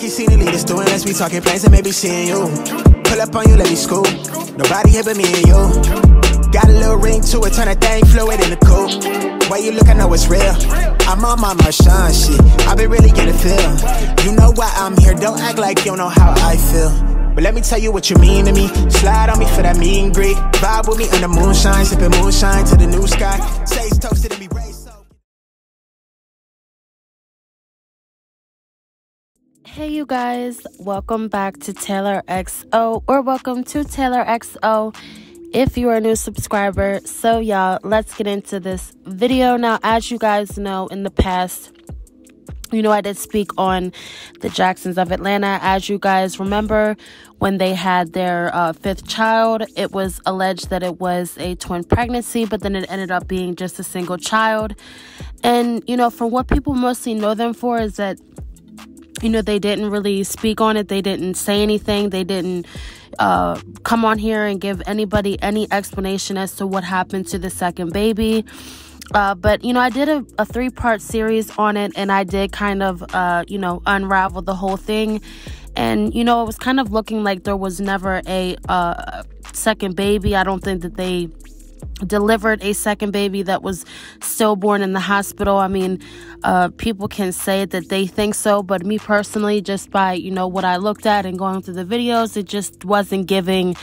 you seen the leaders doing. Let's be talking plans and maybe seeing you. Pull up on you, let me scoop. Nobody here but me and you. Got a little ring to it, turn that thing fluid in the coupe. Way you look, I know it's real. I'm on my Marshawn shit. I been really getting feel. You know why I'm here. Don't act like you don't know how I feel. But let me tell you what you mean to me. Slide on me for that meet and greet. Vibe with me under moonshine, sipping moonshine to the new sky. Say's toasted and be raised. Hey you guys, welcome back to Taylor XO, or welcome to Taylor XO if you are a new subscriber. So y'all, let's get into this video. Now, as you guys know, in the past, I did speak on the Jacksons of Atlanta. As you guys remember, when they had their fifth child, it was alleged that it was a twin pregnancy, but then it ended up being just a single child. And, from what people mostly know them for is that they didn't really speak on it. They didn't say anything. They didn't come on here and give anybody any explanation as to what happened to the second baby. But, I did a 3-part series on it, and I did kind of, unravel the whole thing. And, it was kind of looking like there was never a second baby. I don't think that they delivered a second baby that was stillborn in the hospital. I mean, people can say that they think so, but me personally, just by, what I looked at and going through the videos, it just wasn't giving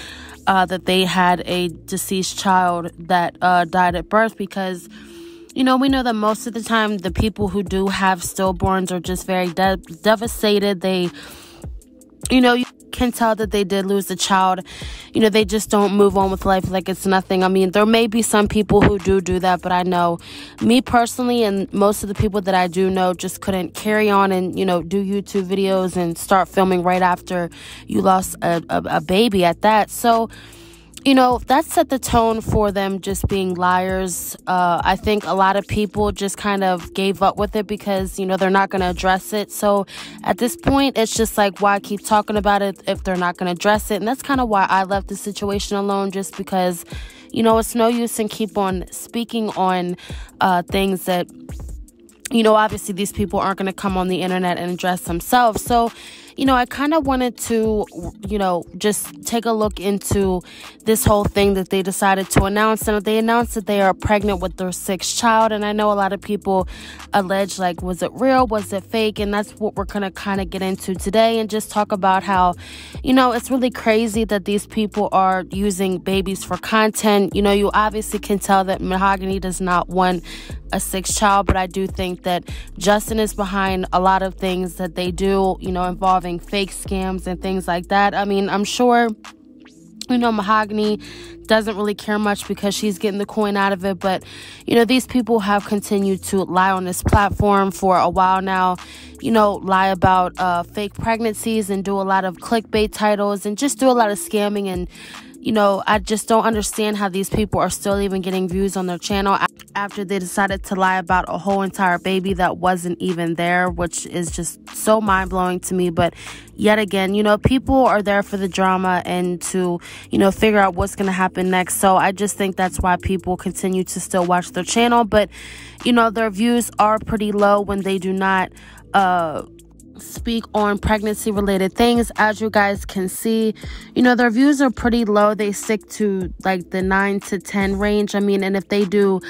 that they had a deceased child that died at birth, because we know that most of the time the people who do have stillborns are just very devastated. They, you can tell that they did lose a child. They just don't move on with life like it's nothing. I mean, there may be some people who do that, but I know me personally and most of the people that I do know just couldn't carry on and, do YouTube videos and start filming right after you lost a baby at that. So, that set the tone for them just being liars. I think a lot of people just kind of gave up with it because, they're not going to address it. So at this point, it's just like, why keep talking about it if they're not going to address it? And that's kind of why I left the situation alone, just because, it's no use in keep on speaking on things that, obviously these people aren't going to come on the internet and address themselves. So, I kind of wanted to, just take a look into this whole thing that they decided to announce. And they announced that they are pregnant with their 6th child. And I know a lot of people allege, like, was it real? Was it fake? And that's what we're going to kind of get into today and just talk about how, it's really crazy that these people are using babies for content. You obviously can tell that Mahogany does not want a 6th child, but I do think that Justin is behind a lot of things that they do, involving fake scams and things like that. I mean, I'm sure, Mahogany doesn't really care much because she's getting the coin out of it, but, these people have continued to lie on this platform for a while now, lie about fake pregnancies and do a lot of clickbait titles and just do a lot of scamming. And I just don't understand how these people are still even getting views on their channel after they decided to lie about a whole entire baby that wasn't even there, which is just so mind-blowing to me. But yet again, people are there for the drama and to, figure out what's going to happen next. So I just think that's why people continue to still watch their channel. But, their views are pretty low when they do not speak on pregnancy related things. As you guys can see, their views are pretty low. They stick to like the 9 to 10 range. I mean, and if they do,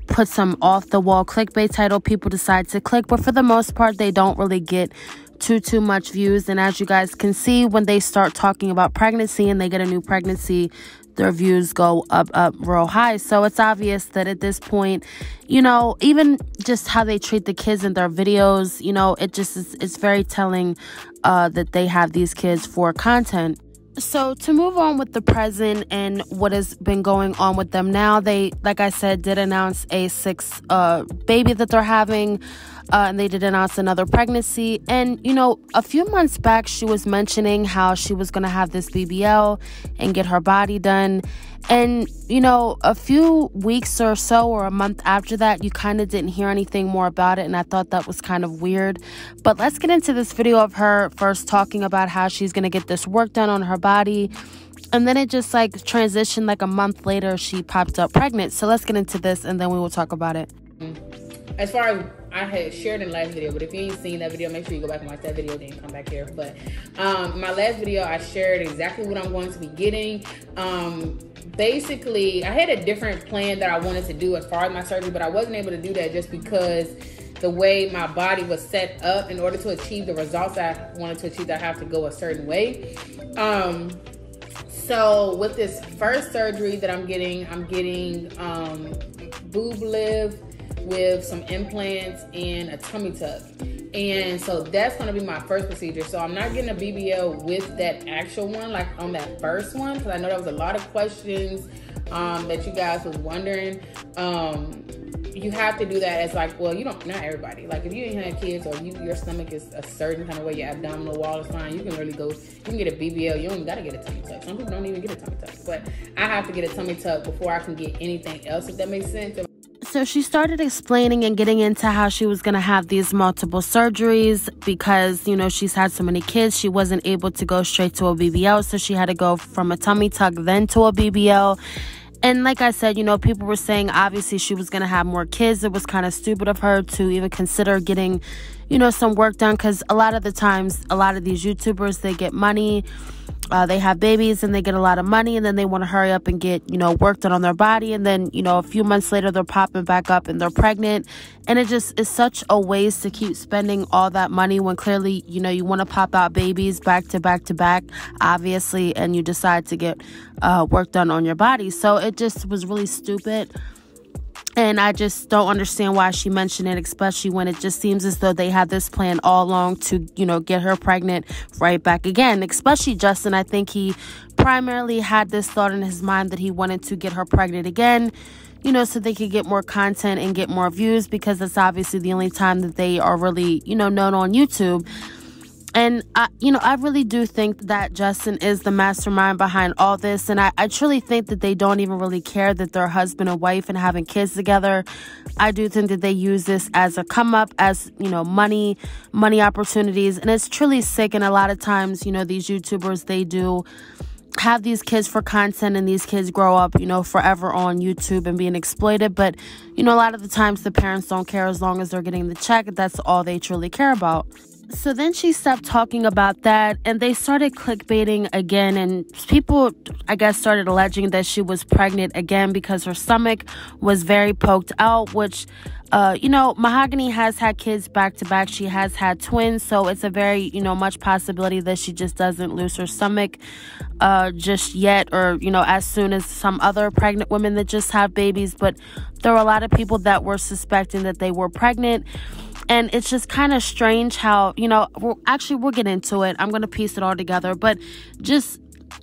put some off the wall clickbait title, people decide to click, but for the most part, they don't really get too much views. And as you guys can see, when they start talking about pregnancy and they get a new pregnancy, their views go up real high. So it's obvious that at this point, even just how they treat the kids in their videos, it just is, it's very telling that they have these kids for content. So to move on with the present and what has been going on with them now, they, like I said, did announce a 6th baby that they're having. And they did announce another pregnancy. And, a few months back, she was mentioning how she was going to have this BBL and get her body done. And, a few weeks or so or a month after that, you kind of didn't hear anything more about it. And I thought that was kind of weird. But let's get into this video of her first talking about how she's going to get this work done on her body. And then it just like transitioned like a month later, she popped up pregnant. So let's get into this and then we will talk about it. as far as I had shared in the last video, but if you ain't seen that video, make sure you go back and watch that video, then come back here. But my last video, I shared exactly what I'm going to be getting. Basically, I had a different plan that I wanted to do as far as my surgery, but I wasn't able to do that just because the way my body was set up. In order to achieve the results I wanted to achieve, I have to go a certain way. So with this first surgery that I'm getting boob lift with some implants and a tummy tuck. And so that's going to be my first procedure. So I'm not getting a BBL with that actual one, like on that first one, because I know there was a lot of questions that you guys was wondering. You have to do that as like, well, you don't, not everybody. Like if you ain't had kids or your stomach is a certain kind of way, your abdominal wall is fine, you can really go, you can get a BBL. You don't even got to get a tummy tuck. Some people don't even get a tummy tuck. But I have to get a tummy tuck before I can get anything else, if that makes sense. So she started explaining and getting into how she was going to have these multiple surgeries because, you know, she's had so many kids. She wasn't able to go straight to a BBL, so she had to go from a tummy tuck then to a BBL. And like I said, you know, people were saying obviously she was going to have more kids. It was kind of stupid of her to even consider getting, you know, some work done, because a lot of the times, a lot of these YouTubers, they get money. They have babies and they get a lot of money, and then they want to hurry up and get, you know, work done on their body. And then, you know, a few months later, they're popping back up and they're pregnant. And it just is such a waste to keep spending all that money when clearly, you know, you want to pop out babies back to back to back, obviously, and you decide to get work done on your body. So it just was really stupid. And I just don't understand why she mentioned it, especially when it just seems as though they had this plan all along to, you know, get her pregnant right back again. Especially Justin, I think he primarily had this thought in his mind that he wanted to get her pregnant again, you know, so they could get more content and get more views, because that's obviously the only time that they are really, you know, known on YouTube. And, I really do think that Justin is the mastermind behind all this. And I truly think that they don't even really care that they're husband and wife and having kids together. I do think that they use this as a come up, as, you know, money opportunities. And it's truly sick. And a lot of times, you know, these YouTubers, they do have these kids for content, and these kids grow up, you know, forever on YouTube and being exploited. But, you know, a lot of the times the parents don't care as long as they're getting the check. That's all they truly care about. So then she stopped talking about that, and they started clickbaiting again, and people, I guess, started alleging that she was pregnant again because her stomach was very poked out, which, you know, Mahogany has had kids back to back. She has had twins, so it's a very, you know, much possibility that she just doesn't lose her stomach just yet, or, you know, as soon as some other pregnant women that just have babies. But there were a lot of people that were suspecting that they were pregnant. And it's just kind of strange how, you know, we'll get into it. I'm going to piece it all together. But just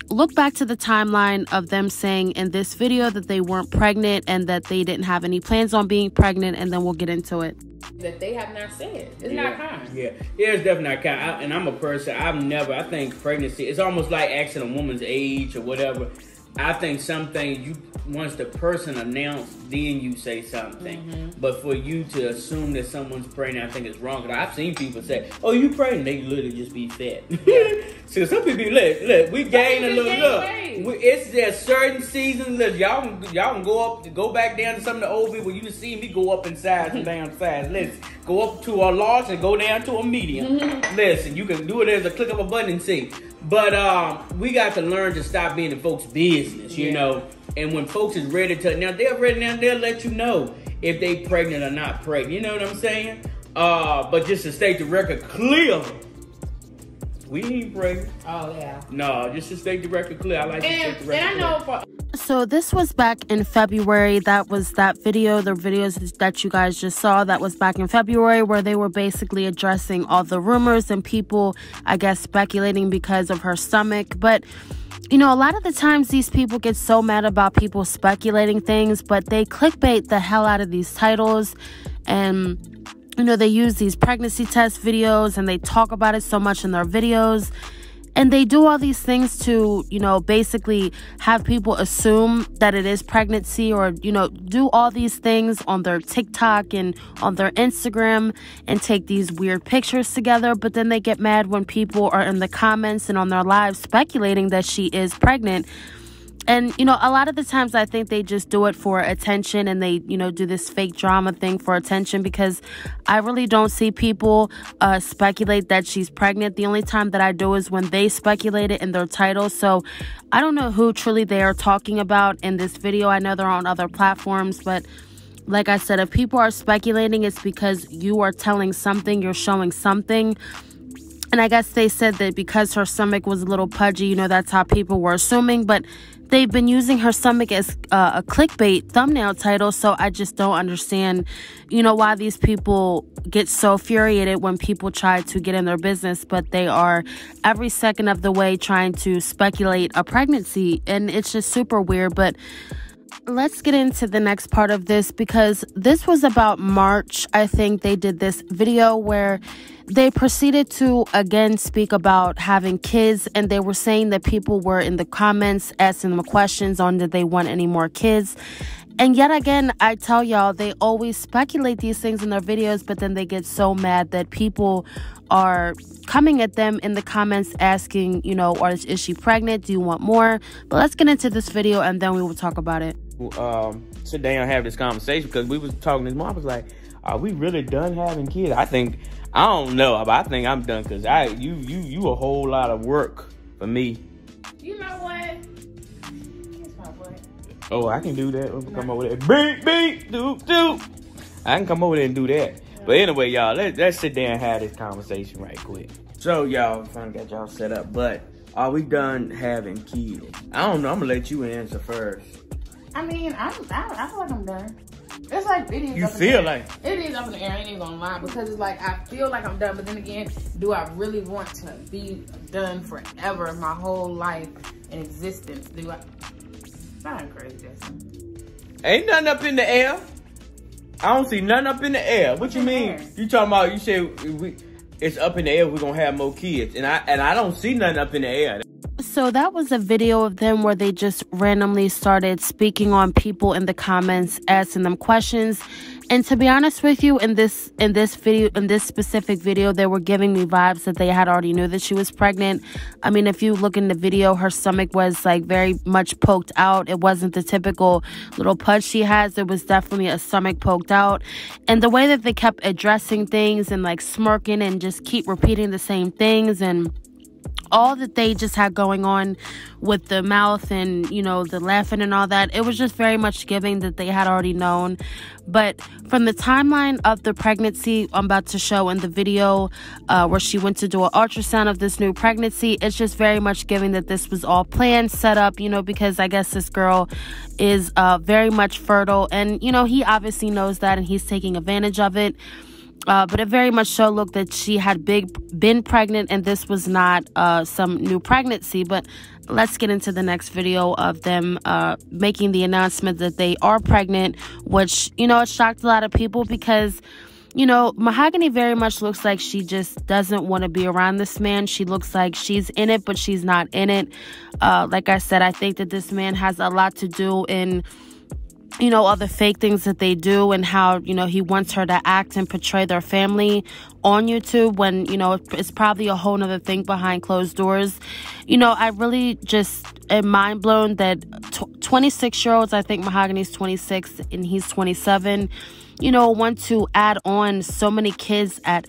look back to the timeline of them saying in this video that they weren't pregnant and that they didn't have any plans on being pregnant. And then we'll get into it. That they have not said. It's not kind. Yeah, it's definitely not kind. And I'm a person, I think pregnancy, it's almost like asking a woman's age or whatever. I think some things, once the person announced, then you say something. Mm-hmm. But for you to assume that someone's pregnant, I think it's wrong. Because I've seen people say, "Oh, you pregnant?" They literally just be fat. So some people be, look, we gain a little look. It's there certain seasons. Look, y'all can go back down to some of the old people. You can see me go up in size and down size. Let's go up to a large and go down to a medium. Mm-hmm. Listen, you can do it as a click of a button and see. But we got to learn to stop being in folks' business, you know. And when folks is ready to, now they're ready now, they'll let you know if they pregnant or not pregnant. You know what I'm saying? But just to state the record clear, we ain't pregnant. Oh, yeah. No, just to state the record clear. I like to state the record clear. So this was back in February. That was that video, the videos that you guys just saw, that was back in February, where they were basically addressing all the rumors and people, I guess, speculating because of her stomach. But, you know, a lot of the times these people get so mad about people speculating things, but they clickbait the hell out of these titles. And, you know, they use these pregnancy test videos and they talk about it so much in their videos. And they do all these things to, you know, basically have people assume that it is pregnancy, or, you know, do all these things on their TikTok and on their Instagram and take these weird pictures together. But then they get mad when people are in the comments and on their lives speculating that she is pregnant. And, you know, a lot of the times I think they just do it for attention, and they, you know, do this fake drama thing for attention, because I really don't see people speculate that she's pregnant. The only time that I do is when they speculate it in their title. So I don't know who truly they are talking about in this video. I know they're on other platforms, but like I said, if people are speculating, it's because you are telling something, you're showing something. And I guess they said that because her stomach was a little pudgy, you know, that's how people were assuming. But they've been using her stomach as a clickbait thumbnail title. So I just don't understand, you know, why these people get so infuriated when people try to get in their business. But they are every second of the way trying to speculate a pregnancy. And it's just super weird. But let's get into the next part of this, because this was about March. I think they did this video where they proceeded to again speak about having kids, and they were saying that people were in the comments asking them questions on did they want any more kids. And yet again, I tell y'all, they always speculate these things in their videos, but then they get so mad that people are coming at them in the comments asking, you know, or is she pregnant? Do you want more? But let's get into this video and then we will talk about it. Sit down and have this conversation, because we was talking. His mom was like, "Are we really done having kids?" I don't know, but I think I'm done, because you a whole lot of work for me. You know what? Kiss my butt. Oh, I can do that. We can come over there. Beep, beep, doop, doop. I can come over there and do that. But anyway, y'all, let's sit down and have this conversation right quick. So, y'all, finally got y'all set up, but are we done having kids? I don't know. I'm gonna let you answer first. I mean, I feel like I'm done. It's like, it is. You feel like? It is up in the air. I ain't even gonna lie, because it's like, I feel like I'm done, but then again, do I really want to be done forever, my whole life in existence? Do I? I'm crazy, Justin. Ain't nothing up in the air. I don't see nothing up in the air. What you mean? You talking about, you say it's up in the air, we're gonna have more kids. And I don't see nothing up in the air. So that was a video of them where they just randomly started speaking on people in the comments, asking them questions. And to be honest with you, in this specific video, they were giving me vibes that they had already knew that she was pregnant. I mean, if you look in the video, her stomach was like very much poked out. It wasn't the typical little pudge she has. It was definitely a stomach poked out. And the way that they kept addressing things and like smirking and just keep repeating the same things, and all that they just had going on with the mouth and, you know, the laughing and all that, it was just very much giving that they had already known. But from the timeline of the pregnancy I'm about to show in the video, where she went to do an ultrasound of this new pregnancy, it's just very much giving that this was all planned, set up, you know, because I guess this girl is very much fertile, and, you know, he obviously knows that and he's taking advantage of it. But it very much so looked that she had been pregnant, and this was not some new pregnancy. But let's get into the next video of them making the announcement that they are pregnant, which, you know, it shocked a lot of people, because, you know, Mahogany very much looks like she just doesn't want to be around this man. She looks like she's in it, but she's not in it. Like I said, I think that this man has a lot to do in, you know, all the fake things that they do, and how, you know, he wants her to act and portray their family on YouTube when, you know, it's probably a whole nother thing behind closed doors. You know, I really just am mind blown that 26-year-olds, I think Mahogany's 26 and he's 27, you know, want to add on so many kids at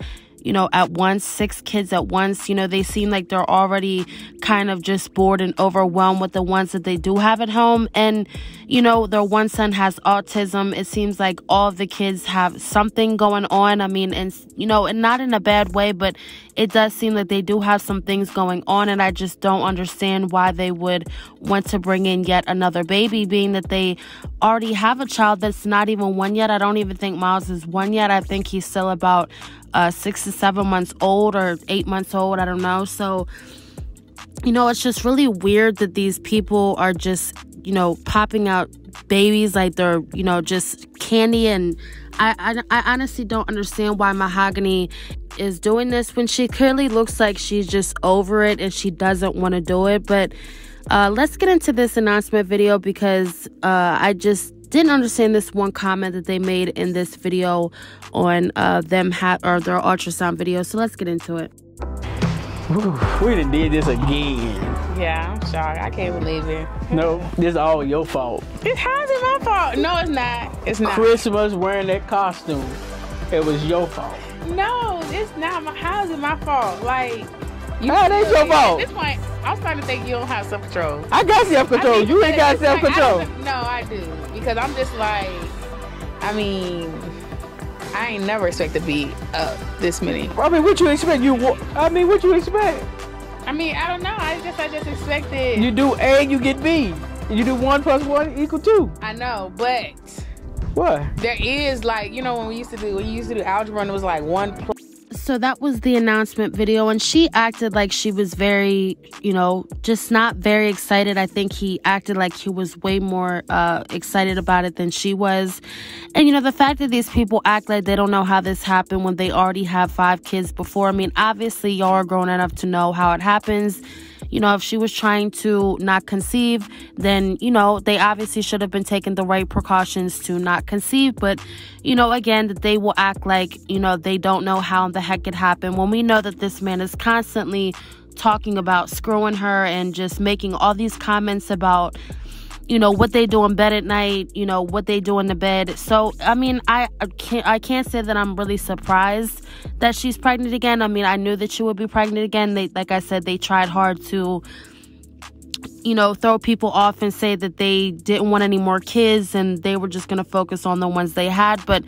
once, 6 kids at once. You know, they seem like they're already kind of just bored and overwhelmed with the ones that they do have at home. And, you know, their one son has autism. It seems like all of the kids have something going on. I mean, and, you know, and not in a bad way, but it does seem like they do have some things going on. And I just don't understand why they would want to bring in yet another baby, being that they already have a child that's not even 1 yet. I don't even think Miles is 1 yet. I think he's still about 6 to 7 months old, or 8 months old. I don't know. So, you know, it's just really weird that these people are just, you know, popping out babies like they're, you know, just candy. And I honestly don't understand why Mahogany is doing this when she clearly looks like she's just over it and she doesn't want to do it. But let's get into this announcement video, because I just didn't understand this one comment that they made in this video on their ultrasound video. So let's get into it. We done did this again. Yeah, I'm shocked. I can't believe it. No, this is all your fault. How's it my fault? No, it's not. It's not. Christmas wearing that costume. It was your fault. No, it's not. How is it my fault? Like, How it ain't your fault? At this point, I'm starting to think you don't have self-control. I got self-control. You ain't got self-control. No, I do. Because I'm just like, I mean, I ain't never expect to be up this many. I mean, what you expect? What you expect? I mean, I don't know. I just expected. You do A, you get B. You do 1 + 1 = 2. I know, but what? There is, like, you know, when you used to do algebra and it was like 1 + So that was the announcement video, and she acted like she was very, you know, just not very excited. I think he acted like he was way more excited about it than she was. And, you know, the fact that these people act like they don't know how this happened when they already have 5 kids before. I mean, obviously, y'all are grown enough to know how it happens. You know, if she was trying to not conceive, then, you know, they obviously should have been taking the right precautions to not conceive. But, you know, again, that they will act like, you know, they don't know how the heck it happened when we know that this man is constantly talking about screwing her and just making all these comments about, you know, what they do in bed at night, you know, what they do in the bed. So, I mean, I can't say that I'm really surprised that she's pregnant again. I mean, I knew that she would be pregnant again. Like I said, they tried hard to, you know, throw people off and say that they didn't want any more kids and they were just going to focus on the ones they had. But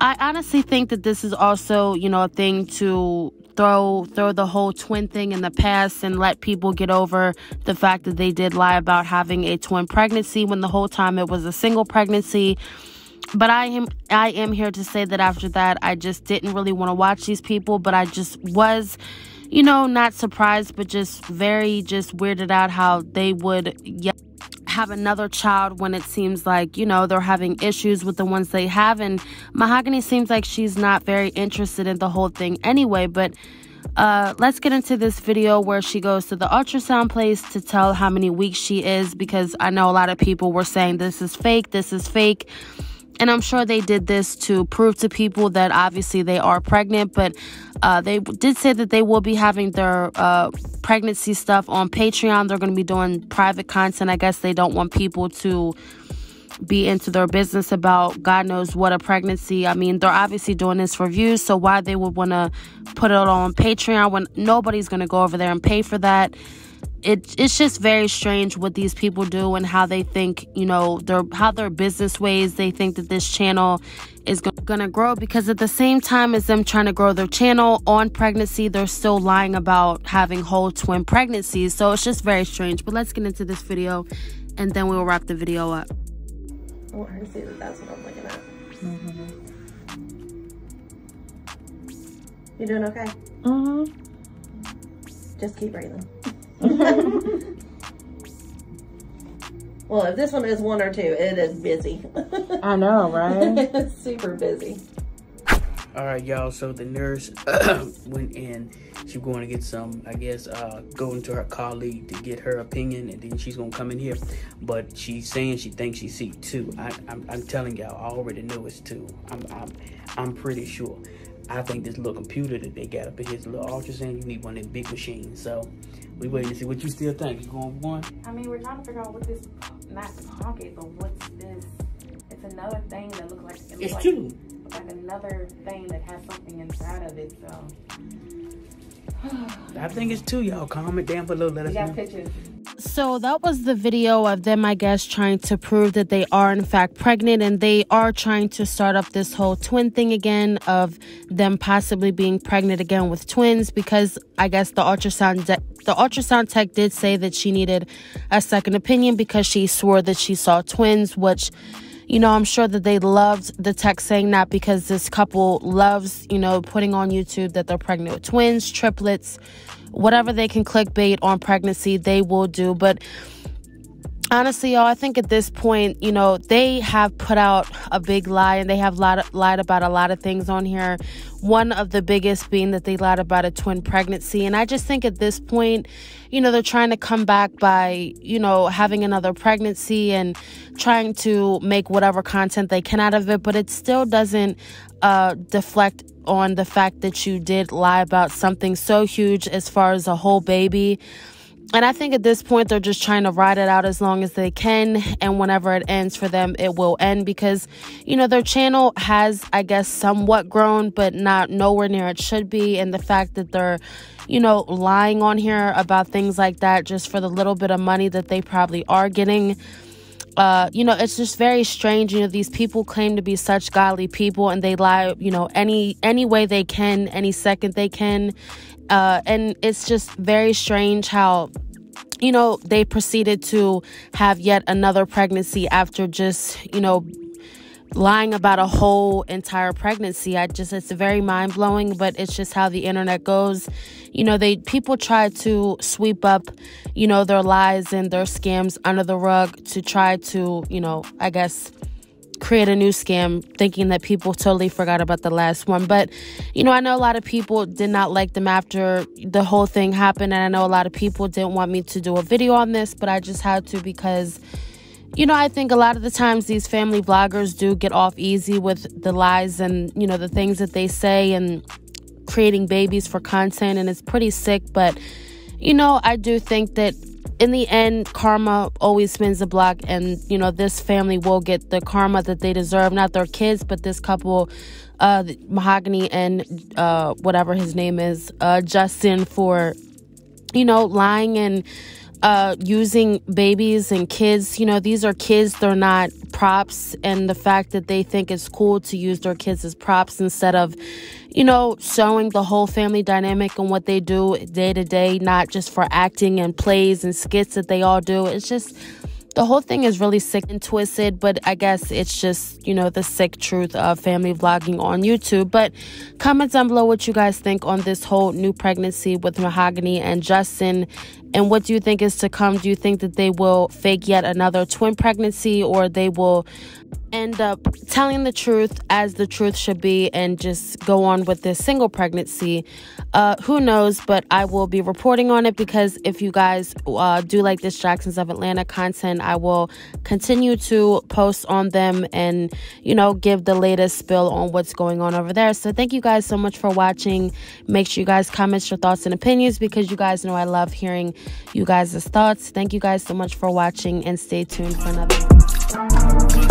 I honestly think that this is also, you know, a thing to throw the whole twin thing in the past and let people get over the fact that they did lie about having a twin pregnancy when the whole time it was a single pregnancy. But I am here to say that after that, I just didn't really want to watch these people, but I just was, you know, not surprised, but just very weirded out how they would have another child when it seems like, you know, they're having issues with the ones they have. And Mahogany seems like she's not very interested in the whole thing anyway. But let's get into this video where she goes to the ultrasound place to tell how many weeks she is, because I know a lot of people were saying this is fake. And I'm sure they did this to prove to people that obviously they are pregnant. But they did say that they will be having their pregnancy stuff on Patreon. They're going to be doing private content. I guess they don't want people to be into their business about God knows what a pregnancy. I mean, they're obviously doing this for views. So why they would want to put it on Patreon when nobody's going to go over there and pay for that? It's just very strange what these people do and how they think, you know, their business ways. They think that this channel is gonna grow, because at the same time as them trying to grow their channel on pregnancy, they're still lying about having whole twin pregnancies. So it's just very strange. But let's get into this video and then we'll wrap the video up. I want her to see that that's what I'm looking at. You doing okay? Just keep breathing. Well, if this one is 1 or 2, it is busy. I know, right? It's super busy. All right, y'all. So the nurse went in. She's going to get some, I guess, go into her colleague to get her opinion, and then she's going to come in here. But she's saying she thinks she sees 2. I'm telling y'all, I already know it's 2. I'm pretty sure. I think this little computer that they got up in here is a little ultrasound. You need one of them big machines. So we waiting to see what you still think. You going for one? I mean, we're trying to figure out what this, not pocket, but what's this? It's another thing that looks like It's 2. Like another thing that has something inside of it. So I think it's 2, y'all. Comment down below. Let us know. we got pictures. So that was the video of them, I guess, trying to prove that they are in fact pregnant, and they are trying to start up this whole twin thing again of them possibly being pregnant again with twins, because I guess the ultrasound tech did say that she needed a second opinion because she swore that she saw twins, which, you know, I'm sure that they loved the tech saying that, because this couple loves, you know, putting on YouTube that they're pregnant with twins, triplets, whatever they can clickbait on pregnancy, they will do. But honestly, y'all, I think at this point, you know, they have put out a big lie, and they have lied about a lot of things on here. One of the biggest being that they lied about a twin pregnancy. And I just think at this point, you know, they're trying to come back by, you know, having another pregnancy and trying to make whatever content they can out of it. But it still doesn't deflect on the fact that you did lie about something so huge as far as a whole baby. And I think at this point, they're just trying to ride it out as long as they can. And whenever it ends for them, it will end because, you know, their channel has, I guess, somewhat grown, but nowhere near it should be. And the fact that they're, you know, lying on here about things like that just for the little bit of money that they probably are getting. You know, it's just very strange. You know, these people claim to be such godly people and they lie, you know, any way they can, any second they can. And it's just very strange how, you know, they proceeded to have yet another pregnancy after just, you know, lying about a whole entire pregnancy. It's very mind blowing, but it's just how the internet goes. You know, people try to sweep up, you know, their lies and their scams under the rug to try to, you know, I guess, create a new scam, thinking that people totally forgot about the last one. But, you know, I know a lot of people did not like them after the whole thing happened. And I know a lot of people didn't want me to do a video on this, but I just had to because, you know, I think a lot of the times these family vloggers do get off easy with the lies and, you know, the things that they say and creating babies for content. And it's pretty sick. But, you know, I do think that in the end, karma always spins the block. And, you know, this family will get the karma that they deserve. Not their kids, but this couple, Mahogany and whatever his name is, Justin, for, you know, lying and using babies and kids. You know, these are kids, they're not props. And the fact that they think it's cool to use their kids as props instead of, you know, showing the whole family dynamic and what they do day to day, not just for acting and plays and skits that they all do. It's just, the whole thing is really sick and twisted, but I guess it's just, you know, the sick truth of family vlogging on YouTube. But comment down below what you guys think on this whole new pregnancy with Mahogany and Justin. And what do you think is to come? Do you think that they will fake yet another twin pregnancy, or they will end up telling the truth as the truth should be and just go on with this single pregnancy? Who knows? But I will be reporting on it because if you guys do like this Jacksons of Atlanta content, I will continue to post on them and, you know, give the latest spill on what's going on over there. So thank you guys so much for watching. Make sure you guys comment your thoughts and opinions because you guys know I love hearing you guys' thoughts. Thank you guys so much for watching and stay tuned for another.